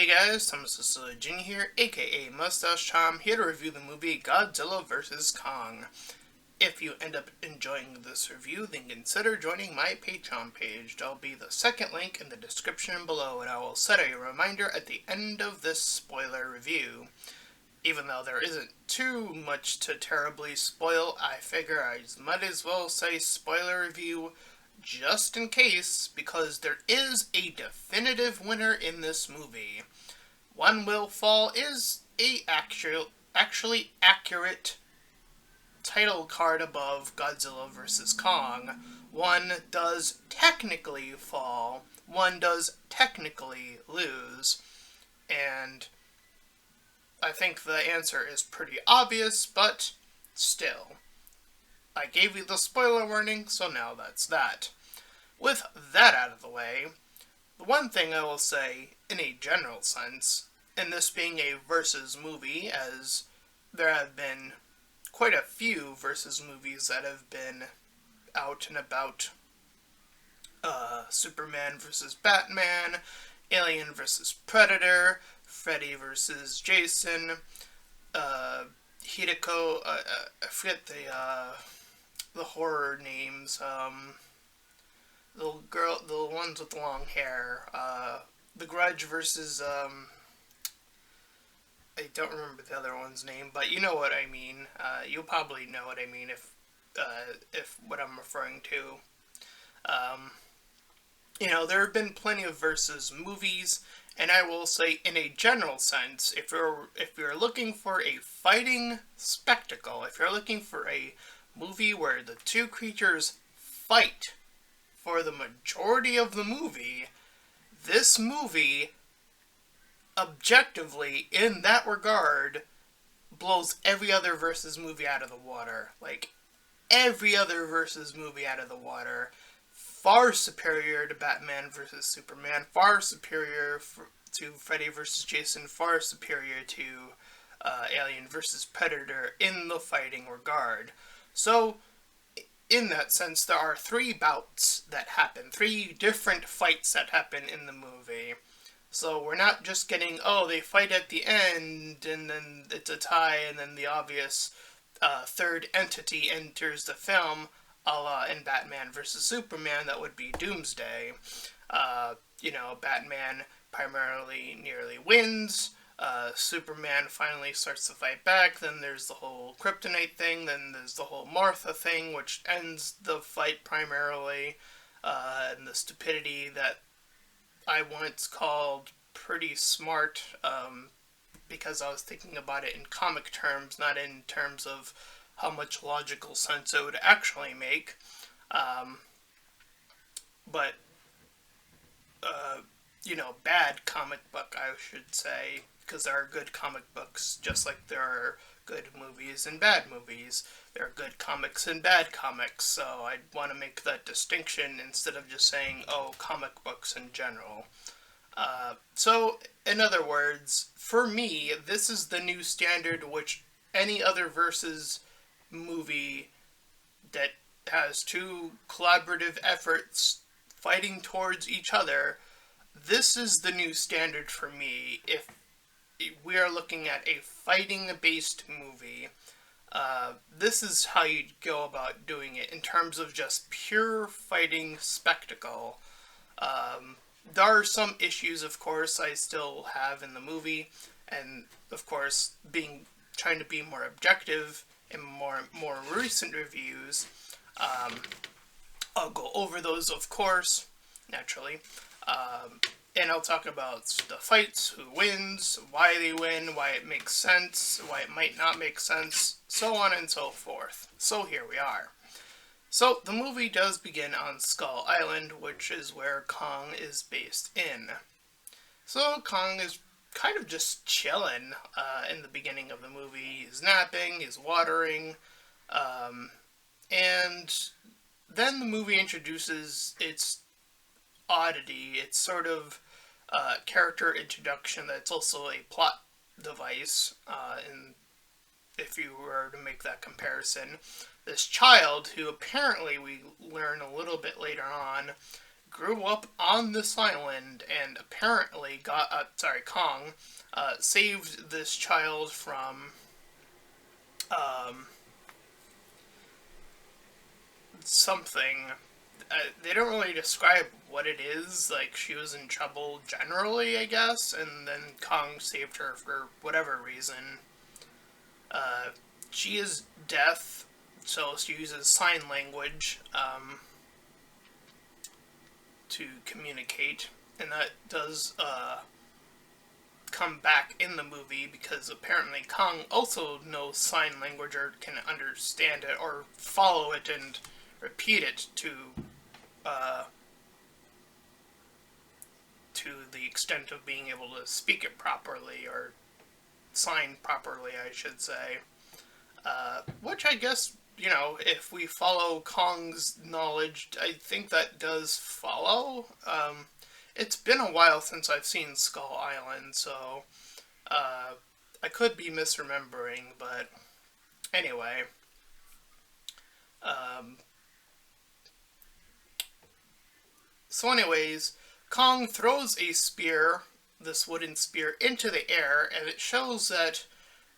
Hey guys, Thomas Jr. here, aka Mustached, here to review the movie Godzilla vs. Kong. If you end up enjoying this review, then consider joining my Patreon page. There'll be the second link in the description below, and I will set a reminder at the end of this spoiler review. Even though there isn't too much to terribly spoil, I figure I might as well say spoiler review just in case, because there is a definitive winner in this movie. One will fall is a actually accurate title card above Godzilla vs. Kong. One does technically fall, one does technically lose, and I think the answer is pretty obvious, but still. I gave you the spoiler warning, so now that's that. With that out of the way, the one thing I will say, in a general sense, and this being a versus movie, as there have been quite a few versus movies that have been out and about, Superman vs. Batman, Alien vs. Predator, Freddy vs. Jason, Hideko, I forget the horror names, the ones with long hair, The Grudge versus, I don't remember the other one's name, but you know what I mean. You'll probably know what I mean if what I'm referring to. There have been plenty of versus movies, and I will say, in a general sense, if you're looking for a fighting spectacle, if you're looking for a movie where the two creatures fight for the majority of the movie, this movie, objectively, in that regard, blows every other versus movie out of the water. Like, every other versus movie out of the water. Far superior to Batman vs. Superman, far superior to Freddy vs. Jason, far superior to Alien vs. Predator in the fighting regard. So, in that sense, there are three bouts that happen, three different fights that happen in the movie. So we're not just getting, they fight at the end, and then it's a tie, and then the obvious third entity enters the film, a la in Batman vs. Superman, that would be Doomsday. Batman primarily nearly wins, Superman finally starts to fight back, then there's the whole kryptonite thing, then there's the whole Martha thing, which ends the fight primarily, and the stupidity that I once called pretty smart, because I was thinking about it in comic terms, not in terms of how much logical sense it would actually make. Bad comic book, I should say, because there are good comic books, just like there are good movies and bad movies. There are good comics and bad comics, so I'd want to make that distinction instead of just saying, comic books in general. So, in other words, for me, this is the new standard which any other versus movie that has two collaborative efforts fighting towards each other, this is the new standard for me if we are looking at a fighting-based movie. This is how you'd go about doing it in terms of just pure fighting spectacle. There are some issues, of course, I still have in the movie, and of course, trying to be more objective in more recent reviews. I'll go over those, of course, naturally. And I'll talk about the fights, who wins, why they win, why it makes sense, why it might not make sense, so on and so forth. So here we are. So the movie does begin on Skull Island, which is where Kong is based in. So Kong is kind of just chilling in the beginning of the movie. He's napping, he's watering, and then the movie introduces its oddity, its sort of character introduction that's also a plot device, and if you were to make that comparison. This child, who apparently we learn a little bit later on, grew up on this island and apparently Kong saved this child from um, something. They don't really describe what it is. Like, she was in trouble generally, I guess, and then Kong saved her for whatever reason. Uh, she is deaf, so she uses sign language to communicate, and that does come back in the movie because apparently Kong also knows sign language or can understand it or follow it and repeat it uh, to the extent of being able to speak it properly or sign properly, I should say. Which I guess, if we follow Kong's knowledge, I think that does follow. It's been a while since I've seen Skull Island, so I could be misremembering, but anyway. Um, so anyways, Kong throws a spear, this wooden spear, into the air, and it shows that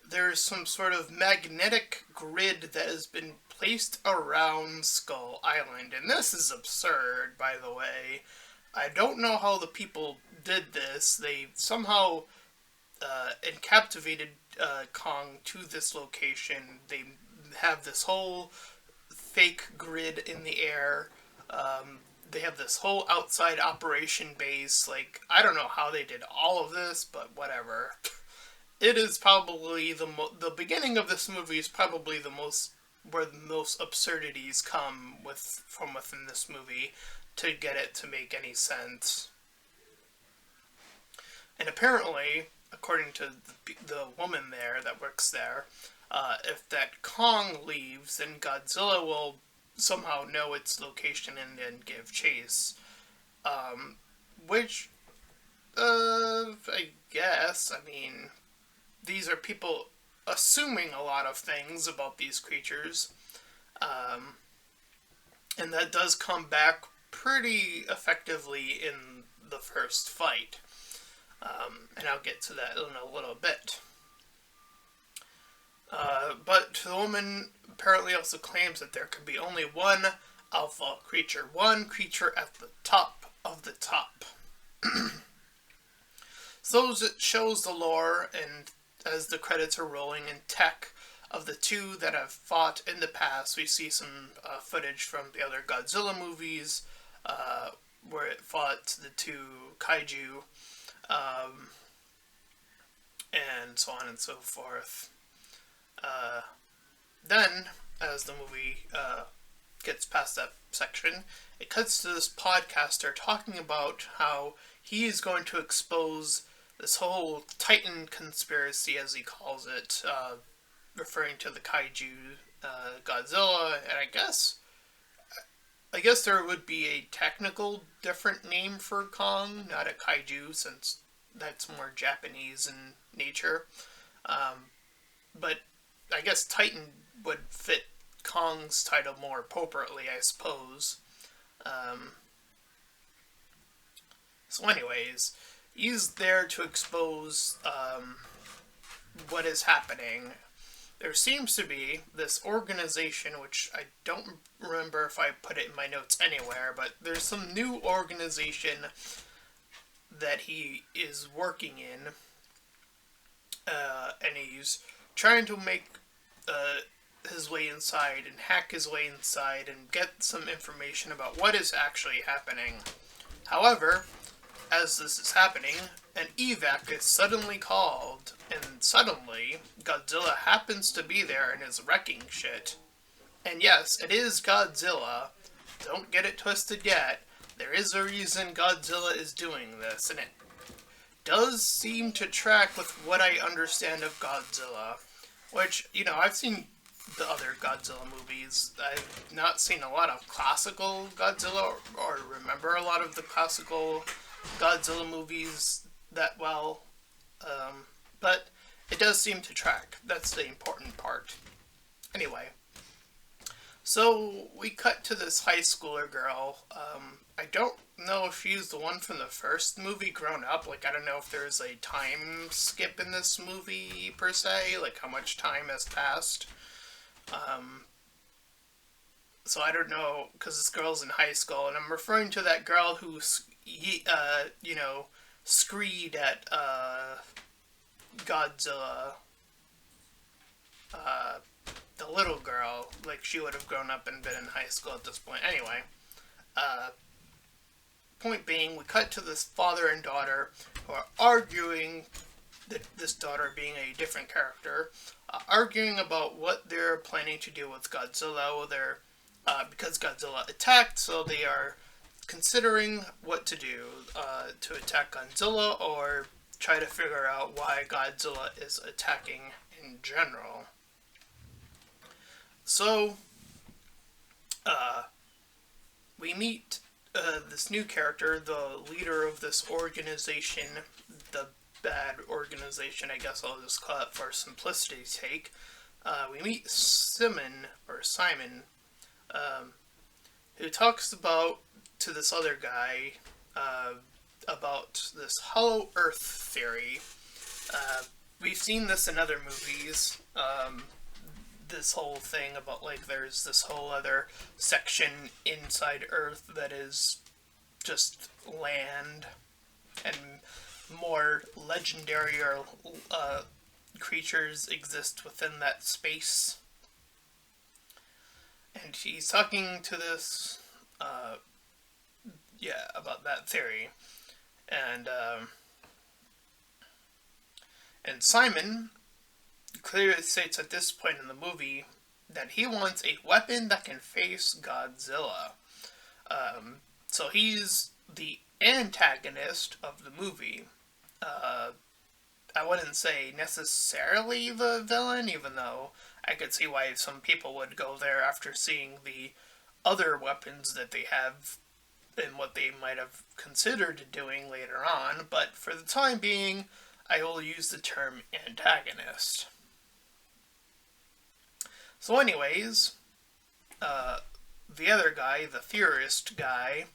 there's some sort of magnetic grid that has been placed around Skull Island. And this is absurd, by the way. I don't know how the people did this. They somehow encaptivated Kong to this location. They have this whole fake grid in the air. They have this whole outside operation base. Like, I don't know how they did all of this, but whatever. It is probably the beginning of this movie is probably where the most absurdities come from within this movie to get it to make any sense. And apparently, according to the woman there that works there, if that Kong leaves, then Godzilla will somehow know its location and then give chase. Which, I guess, I mean, these are people assuming a lot of things about these creatures. And that does come back pretty effectively in the first fight. And I'll get to that in a little bit. But the woman apparently also claims that there could be only one alpha creature. One creature at the top of the top. So it shows the lore, and as the credits are rolling in tech of the two that have fought in the past, we see some footage from the other Godzilla movies where it fought the two kaiju, and so on and so forth. Then, as the movie gets past that section, it cuts to this podcaster talking about how he is going to expose this whole Titan conspiracy, as he calls it, referring to the kaiju Godzilla, and I guess there would be a technical different name for Kong, not a kaiju, since that's more Japanese in nature. But I guess Titan would fit Kong's title more appropriately, I suppose. So anyways, he's there to expose what is happening. There seems to be this organization, which I don't remember if I put it in my notes anywhere, but there's some new organization that he is working in, and he's trying to make his way inside and hack his way inside and get some information about what is actually happening. However, as this is happening, an evac is suddenly called, and suddenly Godzilla happens to be there and is wrecking shit. And yes, it is Godzilla. Don't get it twisted yet. There is a reason Godzilla is doing this, and it does seem to track with what I understand of Godzilla. Which, I've seen the other Godzilla movies. I've not seen a lot of classical Godzilla, or remember a lot of the classical Godzilla movies that well. But it does seem to track. That's the important part. Anyway. So we cut to this high schooler girl, I don't know if she's the one from the first movie grown up. Like, I don't know if there's a time skip in this movie, per se. Like, how much time has passed. Um, so I don't know, because this girl's in high school, and I'm referring to that girl who, screed at, Godzilla, uh, the little girl. Like, she would have grown up and been in high school at this point. Anyway, uh, point being, we cut to this father and daughter who are arguing, this daughter being a different character, arguing about what they're planning to do with Godzilla. Because Godzilla attacked, so they are considering what to do, to attack Godzilla or try to figure out why Godzilla is attacking in general. So, uh, we meet this new character, the leader of this organization, the bad organization, I guess I'll just call it for simplicity's sake. We meet Simon, who talks to this other guy about this hollow earth theory. We've seen this in other movies. This whole thing about, like, there's this whole other section inside Earth that is just land, and more legendary or creatures exist within that space. And he's talking to this, about that theory, and Simon clearly states at this point in the movie that he wants a weapon that can face Godzilla. So he's the antagonist of the movie. I wouldn't say necessarily the villain, even though I could see why some people would go there after seeing the other weapons that they have and what they might have considered doing later on. But for the time being, I will use the term antagonist. So anyways, the other guy, the theorist guy,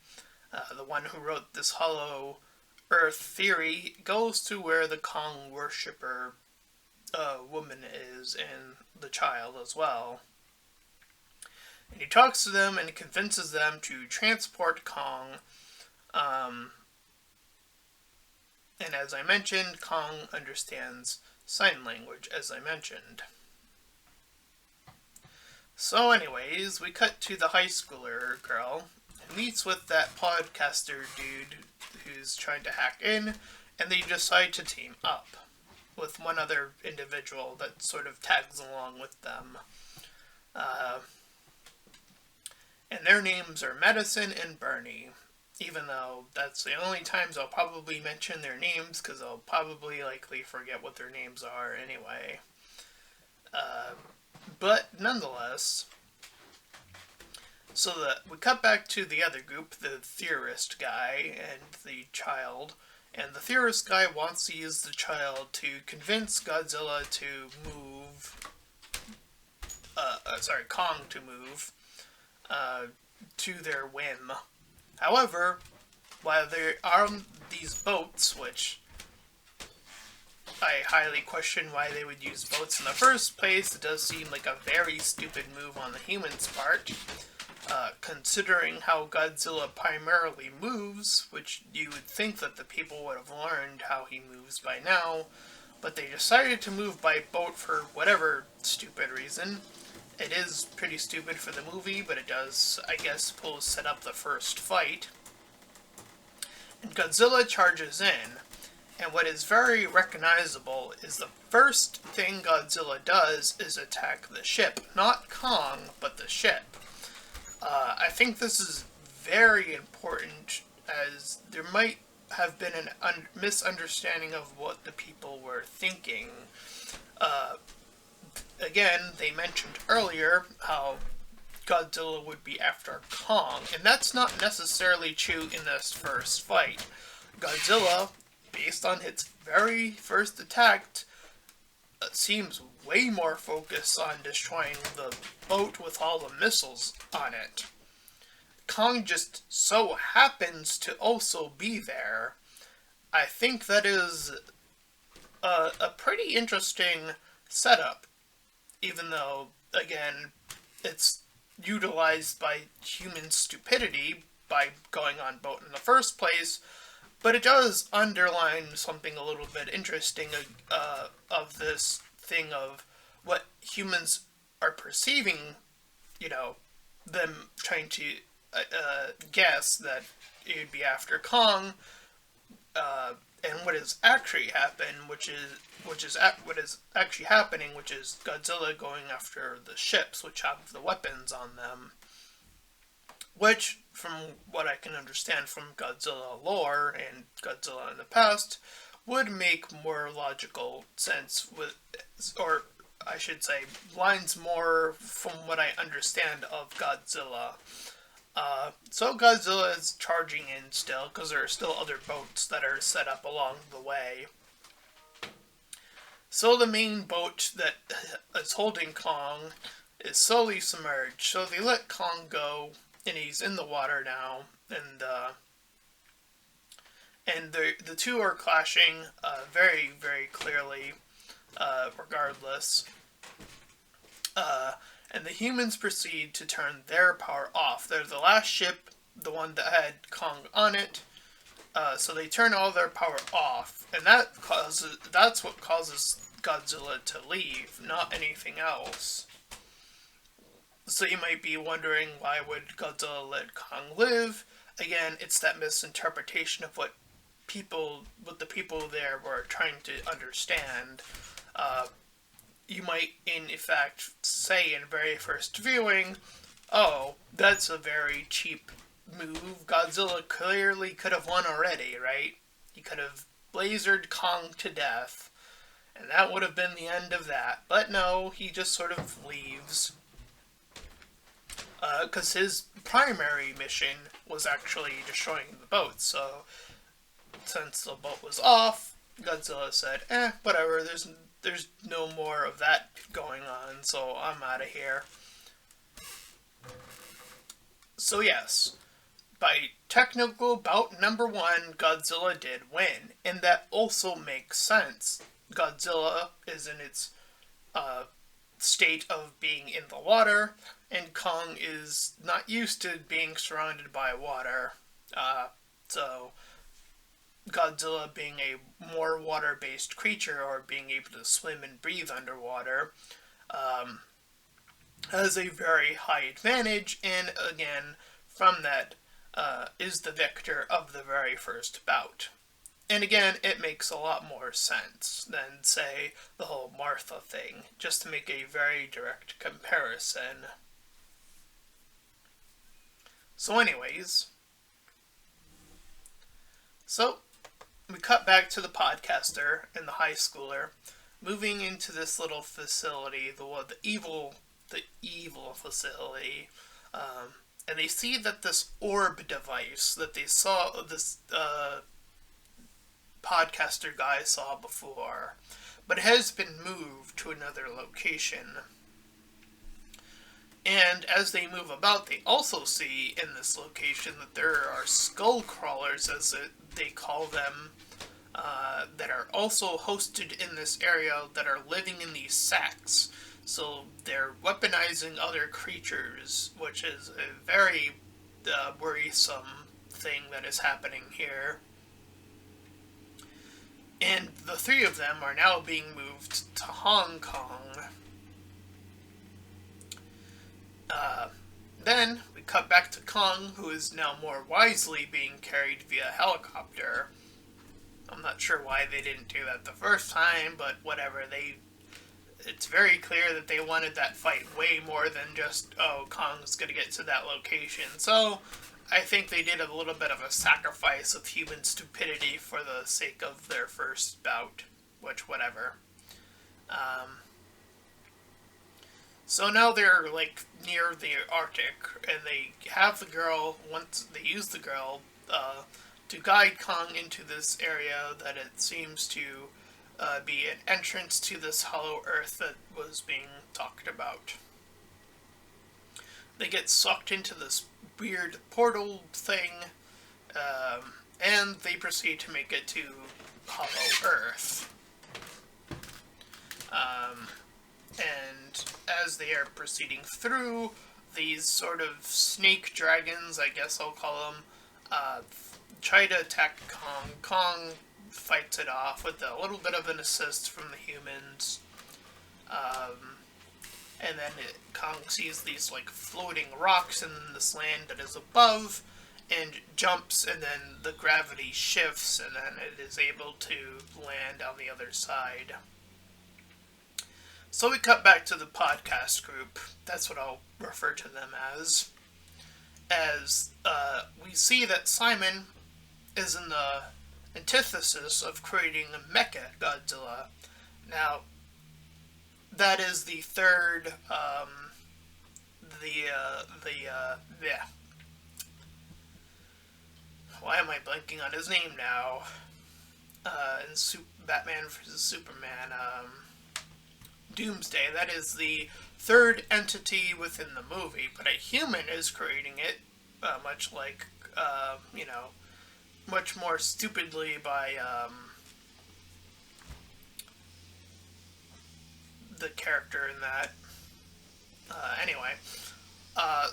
the one who wrote this hollow earth theory, goes to where the Kong worshipper woman is, and the child as well. And he talks to them and convinces them to transport Kong. And as I mentioned, Kong understands sign language, as I mentioned. So anyways, we cut to the high schooler girl, who meets with that podcaster dude who's trying to hack in, and they decide to team up with one other individual that sort of tags along with them. And their names are Madison and Bernie, even though that's the only times I'll probably mention their names, because I'll probably likely forget what their names are anyway. But nonetheless, so we cut back to the other group, the theorist guy and the child, and the theorist guy wants to use the child to convince Godzilla to move, Kong to move, to their whim. However, while there are these boats, which I highly question why they would use boats in the first place, it does seem like a very stupid move on the humans' part, considering how Godzilla primarily moves, which you would think that the people would have learned how he moves by now, but they decided to move by boat for whatever stupid reason. It is pretty stupid for the movie, but it does, I guess, set up the first fight. And Godzilla charges in, and what is very recognizable is the first thing Godzilla does is attack the ship. Not Kong, but the ship. I think this is very important, as there might have been a misunderstanding of what the people were thinking. Again, they mentioned earlier how Godzilla would be after Kong, and that's not necessarily true in this first fight. Godzilla, based on its very first attack, seems way more focused on destroying the boat with all the missiles on it. Kong just so happens to also be there. I think that is a pretty interesting setup, even though, again, it's utilized by human stupidity by going on boat in the first place, but it does underline something a little bit interesting of this thing of what humans are perceiving, them trying to guess that it would be after Kong, and what has actually happened, what is actually happening, which is Godzilla going after the ships, which have the weapons on them. Which, from what I can understand from Godzilla lore and Godzilla in the past, would make more logical sense or I should say, lines more from what I understand of Godzilla. So Godzilla is charging in still, because there are still other boats that are set up along the way. So the main boat that is holding Kong is slowly submerged. So they let Kong go, and he's in the water now, and the two are clashing very, very clearly, regardless. And the humans proceed to turn their power off. They're the last ship, the one that had Kong on it, so they turn all their power off, and that's what causes Godzilla to leave, not anything else. So you might be wondering, why would Godzilla let Kong live? Again, it's that misinterpretation of what the people there were trying to understand. You might, in fact, say in very first viewing, oh, that's a very cheap move. Godzilla clearly could have won already, right? He could have lasered Kong to death, and that would have been the end of that. But no, he just sort of leaves. Because his primary mission was actually destroying the boat, so since the boat was off, Godzilla said, whatever, there's no more of that going on, so I'm out of here. So yes, by technical bout number 1, Godzilla did win, and that also makes sense. Godzilla is in its state of being in the water, and Kong is not used to being surrounded by water. So Godzilla, being a more water-based creature, or being able to swim and breathe underwater, has a very high advantage, and again, from that, is the victor of the very first bout. And again, it makes a lot more sense than, say, the whole Martha thing, just to make a very direct comparison. So anyways, we cut back to the podcaster and the high schooler, moving into this little facility, the evil facility, and they see that this orb device that they saw, this podcaster guy saw before, but it has been moved to another location. And as they move about, they also see in this location that there are skull crawlers, as they call them, that are also hosted in this area, that are living in these sacks. So they're weaponizing other creatures, which is a very worrisome thing that is happening here. And the 3 of them are now being moved to Hong Kong. Then we cut back to Kong, who is now more wisely being carried via helicopter. I'm not sure why they didn't do that the first time, but whatever. It's very clear that they wanted that fight way more than just, oh, Kong's gonna get to that location. So I think they did a little bit of a sacrifice of human stupidity for the sake of their first bout, which, whatever. So now they're, near the Arctic, and they have the girl, once they use the girl, to guide Kong into this area that it seems to be an entrance to this hollow earth that was being talked about. they get sucked into this weird portal thing, and they proceed to make it to Hollow Earth. And as they are proceeding through, these sort of snake dragons, I guess I'll call them, try to attack Kong. Kong fights it off with a little bit of an assist from the humans. And then Kong sees these like floating rocks in this land that is above, and jumps, and then the gravity shifts, and then it is able to land on the other side. So we cut back to the podcast group. That's what I'll refer to them as. As we see that Simon is in the antithesis of creating a Mecha Godzilla. Now, that is the third, why am I blanking on his name now? In Batman vs. Superman, Doomsday. That is the third entity within the movie, but a human is creating it, much like, much more stupidly by, the character in that. Anyway,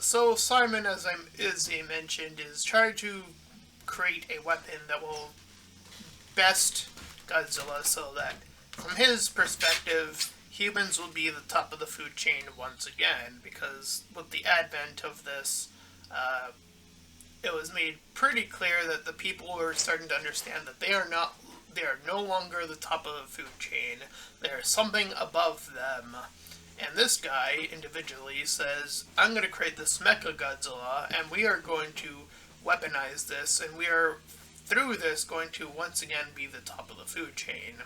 so Simon, as I mentioned, is trying to create a weapon that will best Godzilla, so that, from his perspective, humans will be the top of the food chain once again, because with the advent of this, it was made pretty clear that the people were starting to understand that they are no longer the top of the food chain. There's something above them. And this guy, individually, says, I'm going to create this Mecha Godzilla, and we are going to weaponize this, and we are, through this, going to once again be the top of the food chain.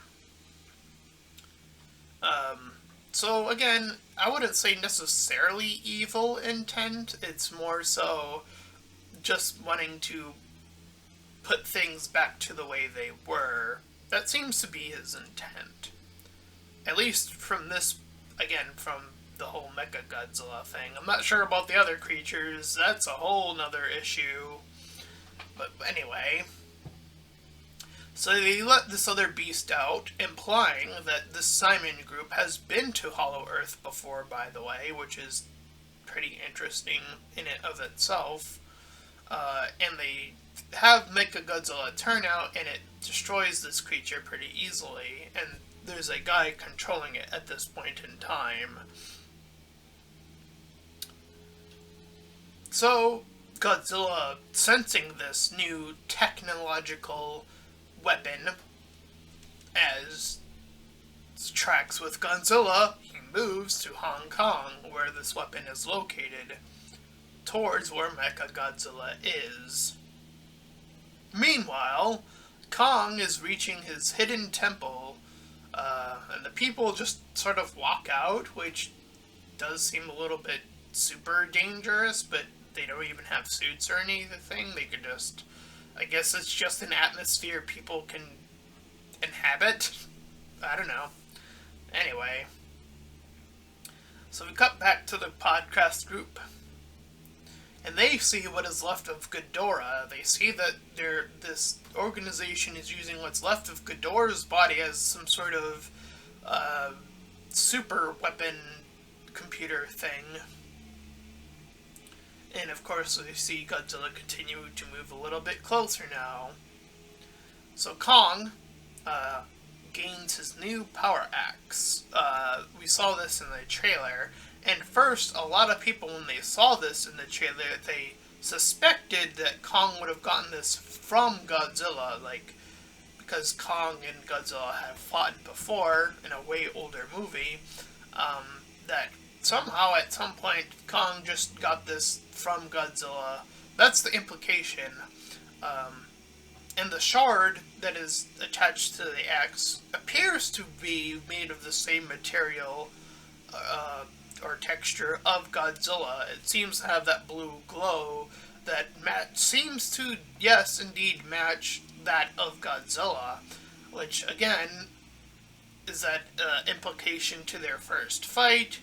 So again, I wouldn't say necessarily evil intent. It's more so just wanting to put things back to the way they were. That seems to be his intent. At least from this, again, from the whole Mecha Godzilla thing. I'm not sure about the other creatures. That's a whole nother issue. But anyway. So they let this other beast out, implying that the Simon group has been to Hollow Earth before, by the way, which is pretty interesting in and of itself. And they have Mechagodzilla turn out, and it destroys this creature pretty easily, and there's a guy controlling it at this point in time. So, Godzilla, sensing this new technological weapon, as tracks with Godzilla, he moves to Hong Kong, where this weapon is located, towards where Mechagodzilla is. Meanwhile, Kong is reaching his hidden temple, and the people just sort of walk out, which does seem a little bit super dangerous, but they don't even have suits or anything. They could just, I guess it's just an atmosphere people can inhabit. I don't know. Anyway, so we cut back to the podcast group, and they see what is left of Ghidorah. They see that this organization is using what's left of Ghidorah's body as some sort of super weapon computer thing. And of course we see Godzilla continue to move a little bit closer now. So Kong gains his new power axe. We saw this in the trailer. And first, a lot of people, when they saw this in the trailer, they suspected that Kong would have gotten this from Godzilla, because Kong and Godzilla have fought before in a way older movie, that somehow at some point Kong just got this from Godzilla. That's the implication. And the shard that is attached to the axe appears to be made of the same material, or texture of Godzilla. It seems to have that blue glow that seems to, yes, indeed match that of Godzilla, which, again, is that implication to their first fight,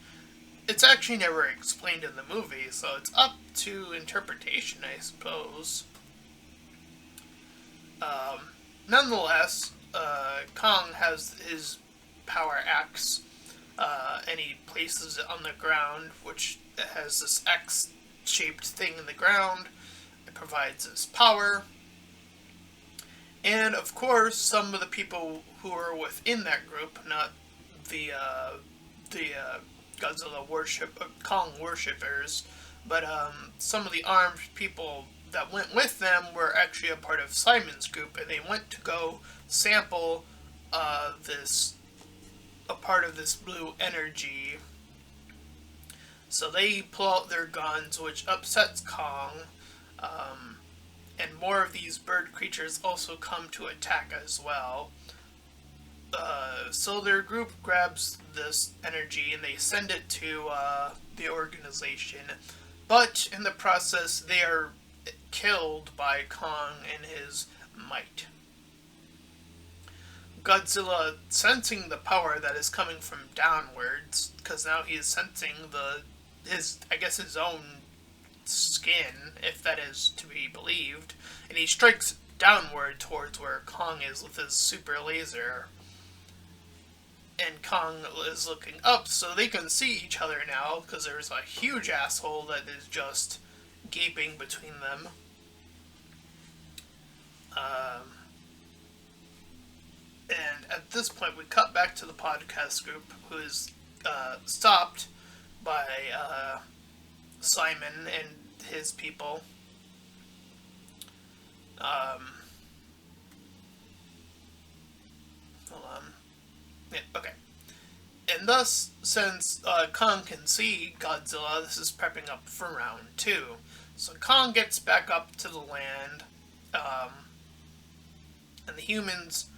it's actually never explained in the movie, so it's up to interpretation, I suppose. Um, Nonetheless, Kong has his power axe, and he places it on the ground, which has this X-shaped thing in the ground. It provides his power. And of course, some of the people who are within that group, not the Godzilla Kong worshippers, but some of the armed people that went with them were actually a part of Simon's group, and they went to go sample a part of this blue energy. So they pull out their guns, which upsets Kong. And more of these bird creatures also come to attack as well. So their group grabs this energy and they send it to the organization. But in the process, they are killed by Kong and his might. Godzilla, sensing the power that is coming from downwards, because now he is sensing his own skin, if that is to be believed, and he strikes downward towards where Kong is with his super laser. And Kong is looking up so they can see each other now, because there's a huge asshole that is just gaping between them. And at this point, we cut back to the podcast group, who is stopped by Simon and his people. Hold on. Yeah, okay. And thus, since Kong can see Godzilla, this is prepping up for round 2. So Kong gets back up to the land, and the humans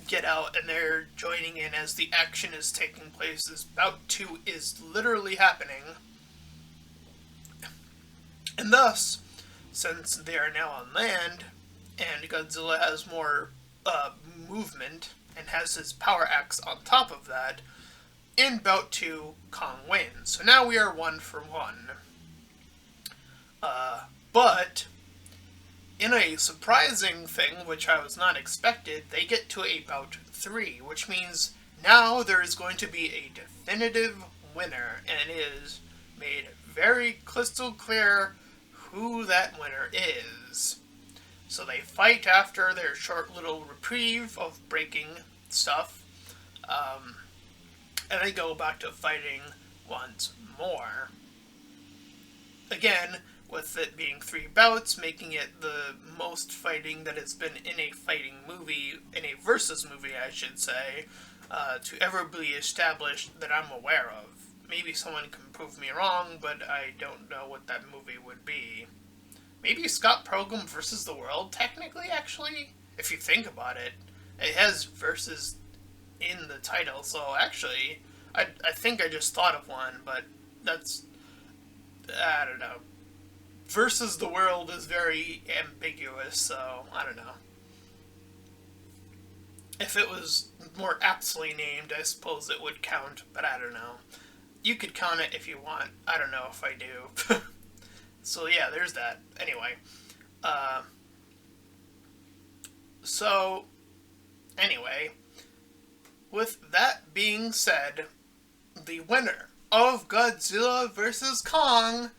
get out, and they're joining in as the action is taking place. This bout 2 is literally happening. And thus, since they are now on land, and Godzilla has more movement, and has his power axe on top of that, in bout 2, Kong wins. So now we are 1-for-1. But in a surprising thing, which I was not expected, they get to a bout 3, which means now there is going to be a definitive winner, and it is made very crystal clear who that winner is. So they fight after their short little reprieve of breaking stuff, and they go back to fighting once more. Again, with it being 3 bouts, making it the most fighting that it's been in a fighting movie, in a versus movie, I should say, to ever be established that I'm aware of. Maybe someone can prove me wrong, but I don't know what that movie would be. Maybe Scott Pilgrim versus the World, technically, actually? If you think about it. It has versus in the title, so actually, I think I just thought of one, but that's, I don't know. Versus the World is very ambiguous, so I don't know. If it was more aptly named, I suppose it would count, but I don't know. You could count it if you want. I don't know if I do. So yeah, there's that. Anyway. With that being said, the winner of Godzilla vs. Kong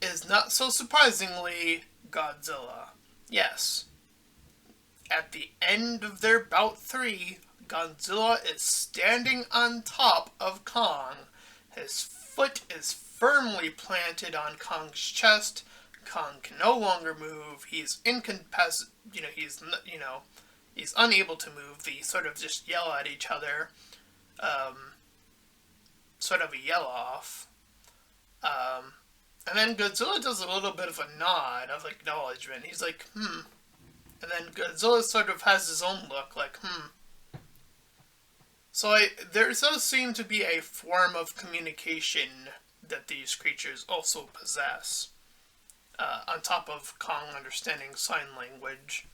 is not so surprisingly Godzilla. Yes. At the end of their bout 3, Godzilla is standing on top of Kong. His foot is firmly planted on Kong's chest. Kong can no longer move. He's incapacitated. He's unable to move. They sort of just yell at each other. Sort of a yell off. And then Godzilla does a little bit of a nod of acknowledgement. He's like, And then Godzilla sort of has his own look, like, So there does seem to be a form of communication that these creatures also possess, on top of Kong understanding sign language.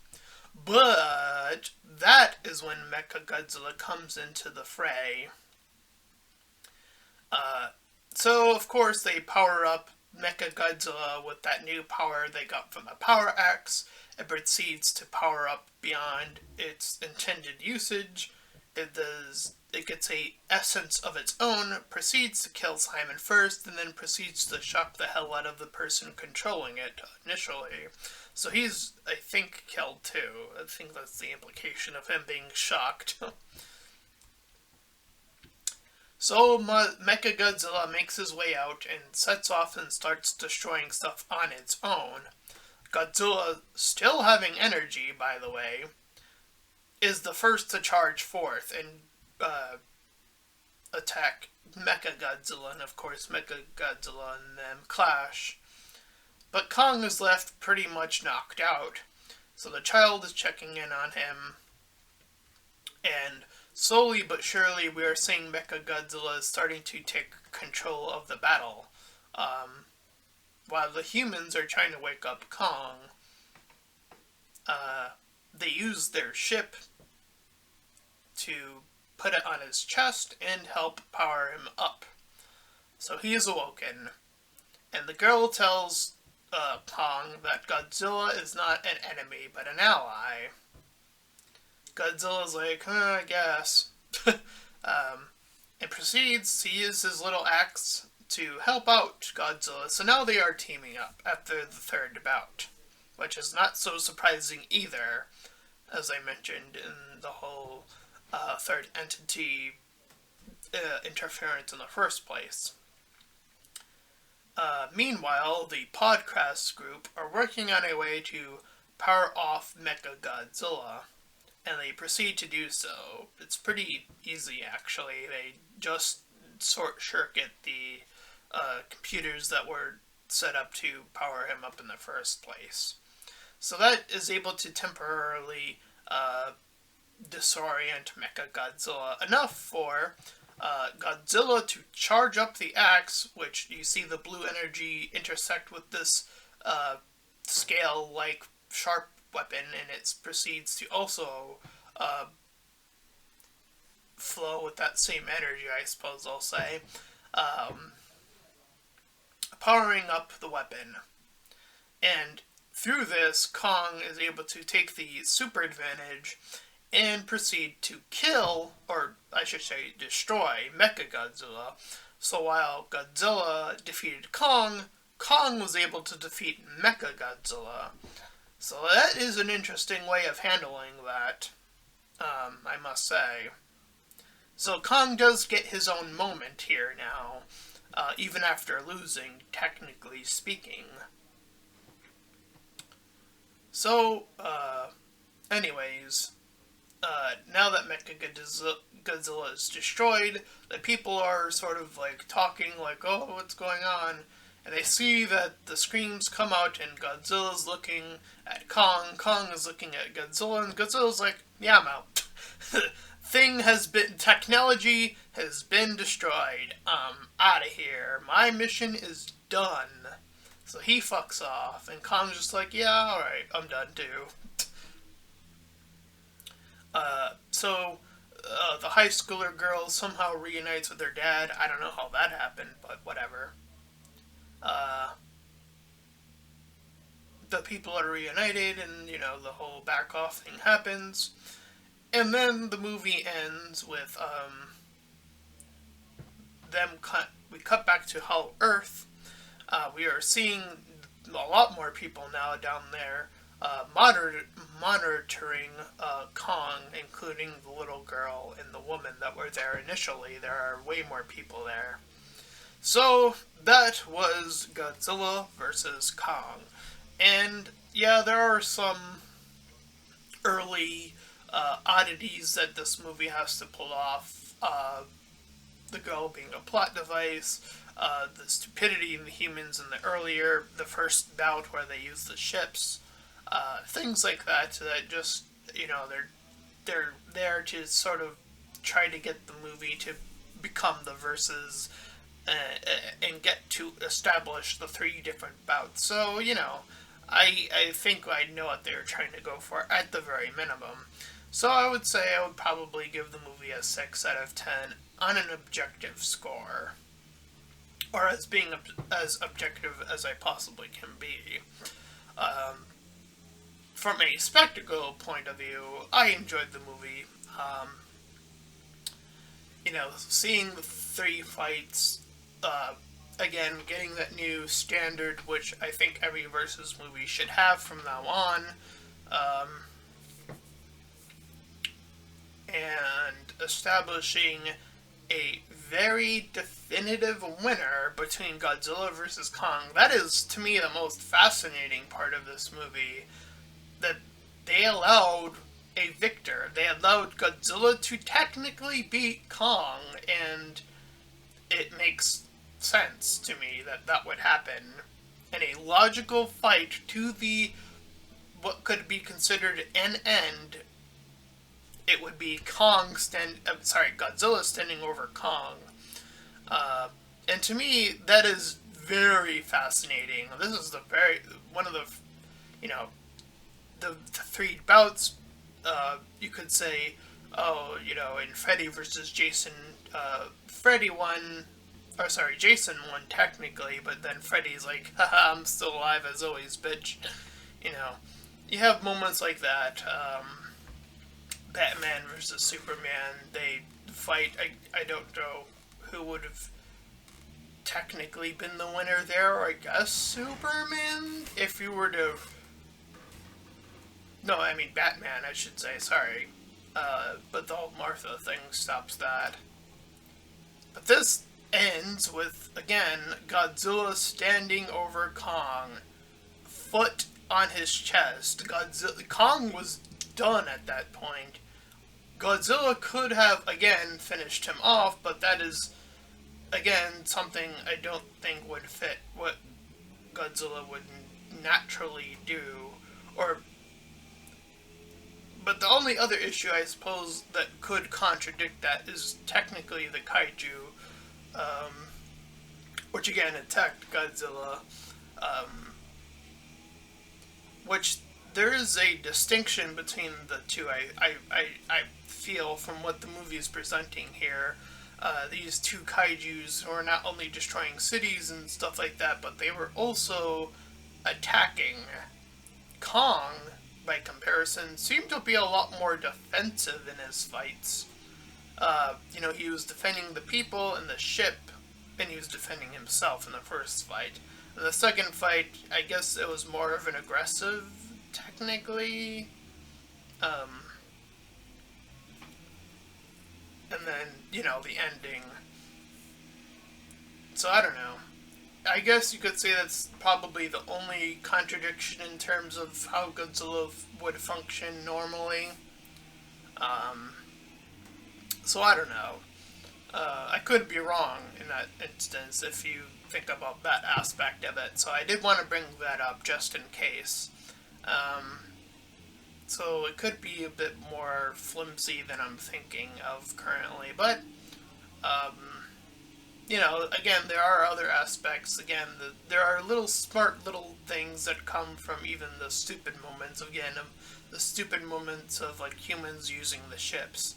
But that is when Mechagodzilla comes into the fray. Uh, so, of course, they power up Mecha Godzilla with that new power they got from the Power Axe. It proceeds to power up beyond its intended usage. It gets a essence of its own, proceeds to kill Simon first, and then proceeds to shock the hell out of the person controlling it initially. So he's, I think, killed too. I think that's the implication of him being shocked. So Mechagodzilla makes his way out and sets off and starts destroying stuff on its own. Godzilla, still having energy, by the way, is the first to charge forth and attack Mechagodzilla, and of course Mechagodzilla and them clash. But Kong is left pretty much knocked out, so the child is checking in on him, and slowly but surely we are seeing Mechagodzilla starting to take control of the battle. While the humans are trying to wake up Kong, they use their ship to put it on his chest and help power him up. So he is awoken, and the girl tells Kong that Godzilla is not an enemy but an ally. Godzilla's like, I guess. And proceeds to use his little axe to help out Godzilla. So now they are teaming up after the third bout, which is not so surprising either, as I mentioned in the whole third entity interference in the first place. Meanwhile, the Podcast group are working on a way to power off Mechagodzilla, and they proceed to do so. It's pretty easy, actually. They just short-circuit the computers that were set up to power him up in the first place. So that is able to temporarily disorient Mechagodzilla enough for Godzilla to charge up the axe, which you see the blue energy intersect with this scale-like sharp weapon, and it proceeds to also flow with that same energy, I suppose I'll say, powering up the weapon. And through this, Kong is able to take the super advantage and proceed to kill, or I should say destroy, Mechagodzilla. So while Godzilla defeated Kong, Kong was able to defeat Mechagodzilla. So that is an interesting way of handling that, I must say. So Kong does get his own moment here now, even after losing, technically speaking. So, anyways, now that Mechagodzilla is destroyed, the people are sort of like talking like, oh, what's going on? And they see that the screams come out and Godzilla's looking at Kong, Kong is looking at Godzilla, and Godzilla's like, yeah, I'm out. Technology has been destroyed. I'm out of here. My mission is done. So he fucks off, and Kong's just like, yeah, alright, I'm done too. The high schooler girl somehow reunites with her dad. I don't know how that happened, but whatever. The people are reunited, and, the whole back off thing happens. And then the movie ends with, we cut back to Hollow Earth. We are seeing a lot more people now down there monitoring Kong, including the little girl and the woman that were there initially. There are way more people there. So that was Godzilla vs. Kong. And yeah, there are some early oddities that this movie has to pull off. The girl being a plot device, the stupidity in the humans in the first bout where they use the ships, things like that just, they're there to sort of try to get the movie to become the versus and get to establish the three different bouts. So, I think I know what they were trying to go for at the very minimum. So I would say I would probably give the movie a 6 out of 10 on an objective score. or as being as objective as I possibly can be. Um, from a spectacle point of view, I enjoyed the movie. Um, Seeing the three fights, uh, again, getting that new standard, which I think every Versus movie should have from now on, um, and establishing a very definitive winner between Godzilla versus Kong. That is, to me, the most fascinating part of this movie. That they allowed a victor. They allowed Godzilla to technically beat Kong, and it makes sense to me that that would happen in a logical fight to the what could be considered an end. It would be Godzilla standing over Kong, and to me that is very fascinating. This is the very one of the you know the three bouts. You could say, oh, in Freddy versus Jason, Freddy won, or sorry, Jason won technically, but then Freddy's like, haha, I'm still alive as always, bitch. You know, you have moments like that. Batman versus Superman, they fight. I don't know who would have technically been the winner there. I guess Superman, if you were to. No, I mean Batman, I should say, sorry. But the whole Martha thing stops that. But this ends with, again, Godzilla standing over Kong, foot on his chest. Kong was done at that point. Godzilla could have, again, finished him off, but that is, again, something I don't think would fit what Godzilla would naturally do. But the only other issue, I suppose, that could contradict that is technically the kaiju, which again attacked Godzilla, which there is a distinction between the two. I feel from what the movie is presenting here. These two kaijus were not only destroying cities and stuff like that, but they were also attacking. Kong, by comparison, seemed to be a lot more defensive in his fights. He was defending the people and the ship, and he was defending himself in the first fight. In the second fight, I guess it was more of an aggressive, technically. And then, the ending. So I don't know. I guess you could say that's probably the only contradiction in terms of how Godzilla would function normally. So I don't know. I could be wrong in that instance if you think about that aspect of it. So I did want to bring that up just in case. So it could be a bit more flimsy than I'm thinking of currently. But, again, there are other aspects. Again, there are smart little things that come from even the stupid moments. Again, the stupid moments of, humans using the ships.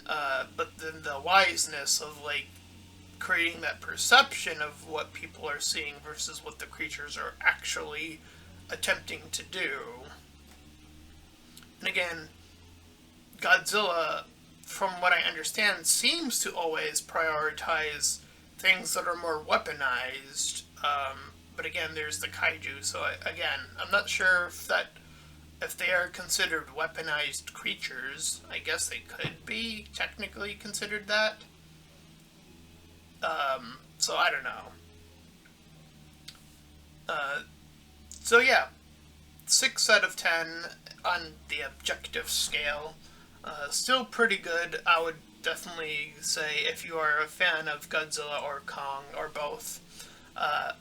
But then the wiseness of, creating that perception of what people are seeing versus what the creatures are actually attempting to do. And again, Godzilla, from what I understand, seems to always prioritize things that are more weaponized. But again, there's the kaiju. So I'm not sure if they are considered weaponized creatures. I guess they could be technically considered that. So I don't know. So yeah, 6 out of 10 on the objective scale. Still pretty good. I would definitely say if you are a fan of Godzilla or Kong or both, I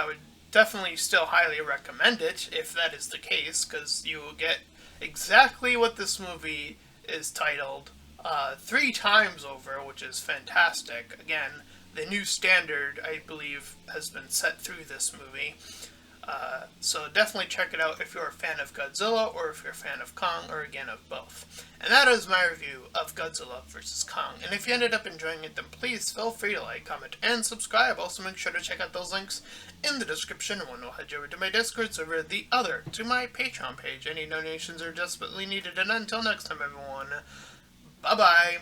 would definitely still highly recommend it if that is the case, because you will get exactly what this movie is titled 3 times over, which is fantastic. Again, the new standard, I believe, has been set through this movie. So definitely check it out if you're a fan of Godzilla or if you're a fan of Kong, or again of both. And that is my review of Godzilla vs. Kong. And if you ended up enjoying it, then please feel free to like, comment, and subscribe. Also make sure to check out those links in the description, and one will head you over to my Discord server, the other to my Patreon page. Any donations are desperately needed, and until next time everyone, bye bye.